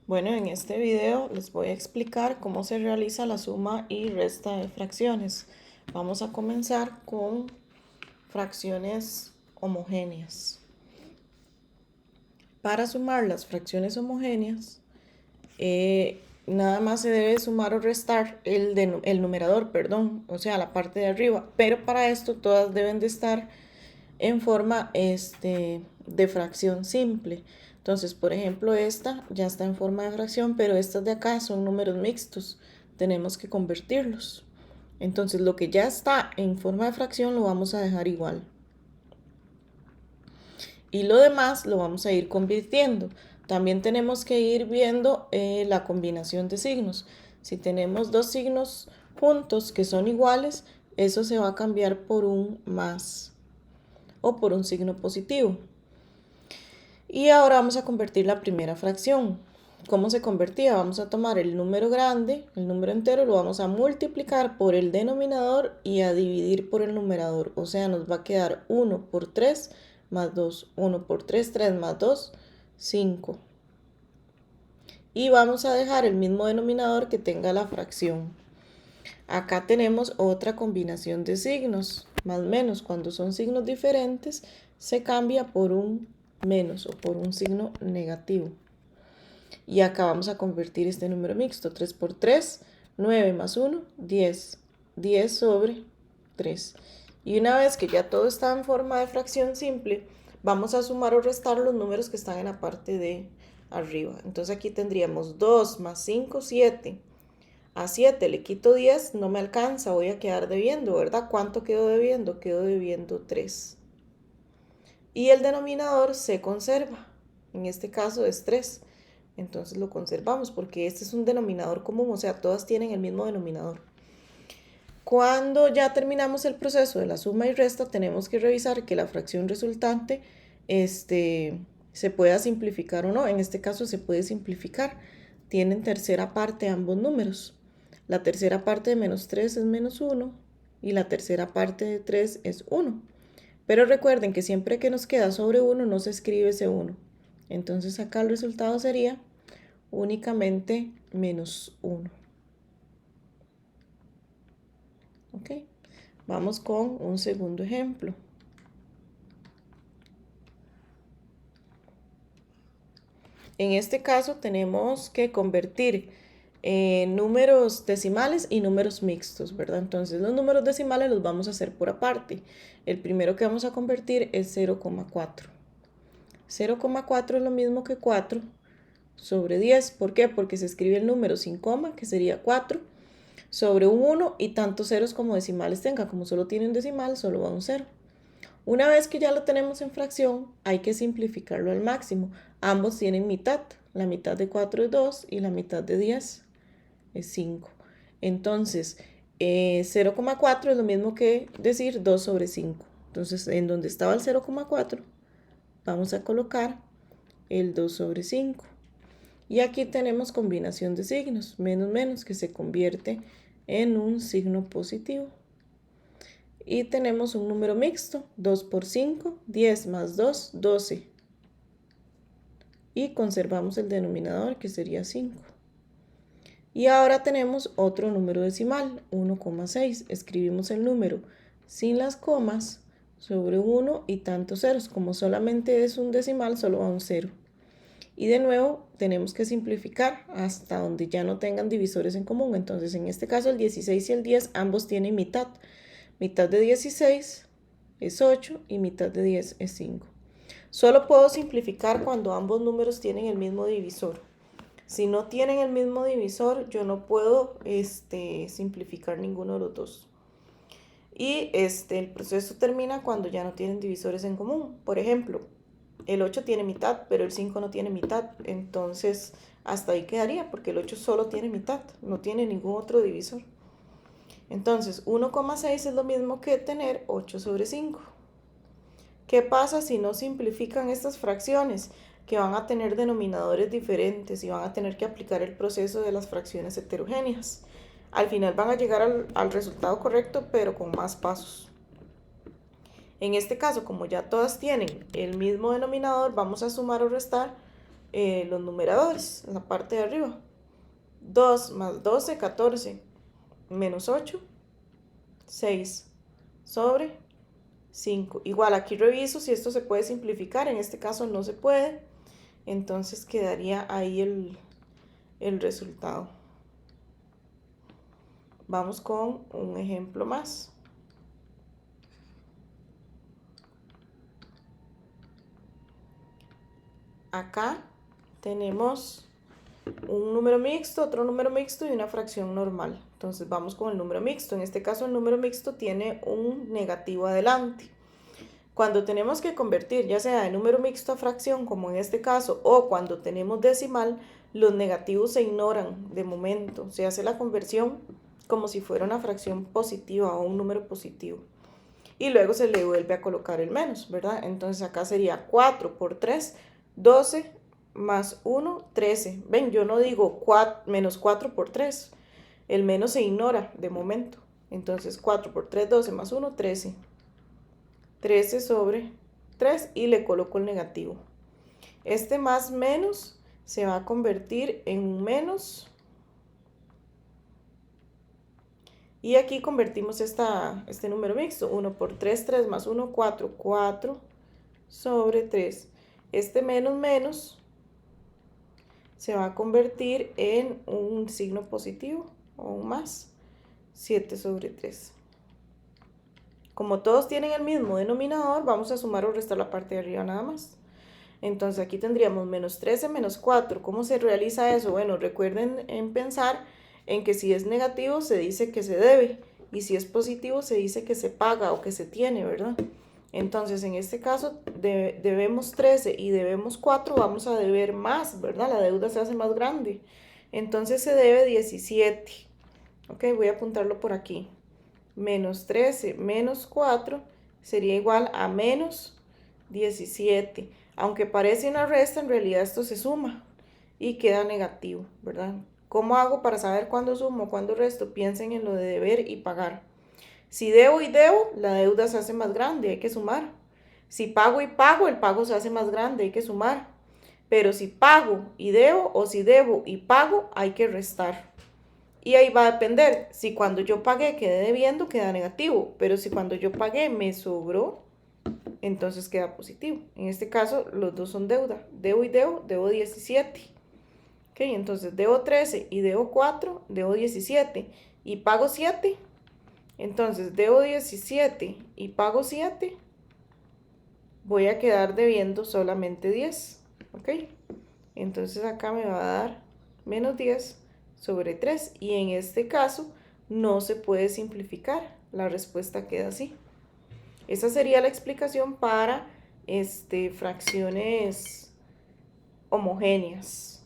Bueno, en este video les voy a explicar cómo se realiza la suma y resta de fracciones. Vamos a comenzar con fracciones homogéneas. Para sumar las fracciones homogéneas, nada más se debe sumar o restar el numerador, perdón, o sea, la parte de arriba. Pero para esto todas deben de estar en forma de fracción simple. Entonces, por ejemplo, esta ya está en forma de fracción, pero estas de acá son números mixtos. Tenemos que convertirlos. Entonces, lo que ya está en forma de fracción lo vamos a dejar igual. Y lo demás lo vamos a ir convirtiendo. También tenemos que ir viendo la combinación de signos. Si tenemos dos signos juntos que son iguales, eso se va a cambiar por un más o por un signo positivo. Y ahora vamos a convertir la primera fracción. ¿Cómo se convertía? Vamos a tomar el número grande, el número entero, lo vamos a multiplicar por el denominador y a dividir por el numerador. O sea, nos va a quedar 1 por 3 más 2. 1 por 3, 3 más 2, 5. Y vamos a dejar el mismo denominador que tenga la fracción. Acá tenemos otra combinación de signos, más o menos. Cuando son signos diferentes, se cambia por un menos o por un signo negativo. Y acá vamos a convertir este número mixto. 3 por 3, 9 más 1, 10. 10 sobre 3. Y una vez que ya todo está en forma de fracción simple, vamos a sumar o restar los números que están en la parte de arriba. Entonces aquí tendríamos 2 más 5, 7. A 7 le quito 10, no me alcanza, voy a quedar debiendo, ¿verdad? ¿Cuánto quedo debiendo? Quedo debiendo 3. Y el denominador se conserva, en este caso es 3. Entonces lo conservamos porque este es un denominador común, o sea, todas tienen el mismo denominador. Cuando ya terminamos el proceso de la suma y resta, tenemos que revisar que la fracción resultante se pueda simplificar o no. En este caso se puede simplificar. Tienen tercera parte ambos números. La tercera parte de menos 3 es menos 1 y la tercera parte de 3 es 1. Pero recuerden que siempre que nos queda sobre 1 no se escribe ese 1. Entonces acá el resultado sería únicamente menos 1. ¿Ok? Vamos con un segundo ejemplo. En este caso tenemos que convertir números decimales y números mixtos, ¿verdad? Entonces los números decimales los vamos a hacer por aparte. El primero que vamos a convertir es 0,4. 0,4 es lo mismo que 4 sobre 10. ¿Por qué? Porque se escribe el número sin coma, que sería 4, sobre un 1 y tantos ceros como decimales tenga. Como solo tiene un decimal, solo va un 0. Una vez que ya lo tenemos en fracción, hay que simplificarlo al máximo. Ambos tienen mitad. La mitad de 4 es 2 y la mitad de 10 es 5. Entonces, 0,4 es lo mismo que decir 2 sobre 5. Entonces, en donde estaba el 0,4, vamos a colocar el 2 sobre 5. Y aquí tenemos combinación de signos, menos menos, que se convierte en un signo positivo. Y tenemos un número mixto, 2 por 5, 10 más 2, 12. Y conservamos el denominador, que sería 5. Y ahora tenemos otro número decimal, 1,6. Escribimos el número sin las comas sobre 1 y tantos ceros. Como solamente es un decimal, solo va un 0. Y de nuevo tenemos que simplificar hasta donde ya no tengan divisores en común. Entonces en este caso el 16 y el 10 ambos tienen mitad. Mitad de 16 es 8 y mitad de 10 es 5. Solo puedo simplificar cuando ambos números tienen el mismo divisor. Si no tienen el mismo divisor, yo no puedo simplificar ninguno de los dos. Y el proceso termina cuando ya no tienen divisores en común. Por ejemplo, el 8 tiene mitad, pero el 5 no tiene mitad. Entonces, hasta ahí quedaría, porque el 8 solo tiene mitad, no tiene ningún otro divisor. Entonces, 1,6 es lo mismo que tener 8 sobre 5. ¿Qué pasa si no simplifican estas fracciones? Que van a tener denominadores diferentes y van a tener que aplicar el proceso de las fracciones heterogéneas. Al final van a llegar al resultado correcto, pero con más pasos. En este caso, como ya todas tienen el mismo denominador, vamos a sumar o restar los numeradores, en la parte de arriba. 2 más 12, 14, menos 8, 6 sobre 5. Igual aquí reviso si esto se puede simplificar, en este caso no se puede, entonces quedaría ahí el resultado. Vamos con un ejemplo más. Acá tenemos un número mixto, otro número mixto y una fracción normal. Entonces vamos con el número mixto. En este caso el número mixto tiene un negativo adelante. Cuando tenemos que convertir ya sea de número mixto a fracción, como en este caso, o cuando tenemos decimal, los negativos se ignoran de momento. Se hace la conversión como si fuera una fracción positiva o un número positivo. Y luego se le vuelve a colocar el menos, ¿verdad? Entonces acá sería 4 por 3, 12 más 1, 13. Ven, yo no digo menos 4 por 3. El menos se ignora de momento. Entonces 4 por 3, 12 más 1, 13. 13 sobre 3 y le coloco el negativo. Este más menos se va a convertir en un menos. Y aquí convertimos este número mixto. 1 por 3, 3 más 1, 4. 4 sobre 3. Este menos menos se va a convertir en un signo positivo o un más. 7 sobre 3. Como todos tienen el mismo denominador, vamos a sumar o restar la parte de arriba nada más. Entonces aquí tendríamos menos 13 menos 4. ¿Cómo se realiza eso? Bueno, recuerden en pensar en que si es negativo se dice que se debe y si es positivo se dice que se paga o que se tiene, ¿verdad? Entonces en este caso debemos 13 y debemos 4, vamos a deber más, ¿verdad? La deuda se hace más grande. Entonces se debe 17. Ok, voy a apuntarlo por aquí. Menos 13 menos 4 sería igual a menos 17. Aunque parece una resta, en realidad esto se suma y queda negativo, ¿verdad? ¿Cómo hago para saber cuándo sumo, cuándo resto? Piensen en lo de deber y pagar. Si debo y debo, la deuda se hace más grande, hay que sumar. Si pago y pago, el pago se hace más grande, hay que sumar. Pero si pago y debo o si debo y pago, hay que restar. Y ahí va a depender, si cuando yo pagué quedé debiendo, queda negativo, pero si cuando yo pagué me sobró, entonces queda positivo. En este caso, los dos son deuda. Debo y debo 17. Ok, entonces debo 13 y debo 4, debo 17 y pago 7. Entonces debo 17 y pago 7. Voy a quedar debiendo solamente 10. Ok, entonces acá me va a dar menos 10 sobre 3 y en este caso no se puede simplificar, la respuesta queda así. Esa sería la explicación para fracciones homogéneas.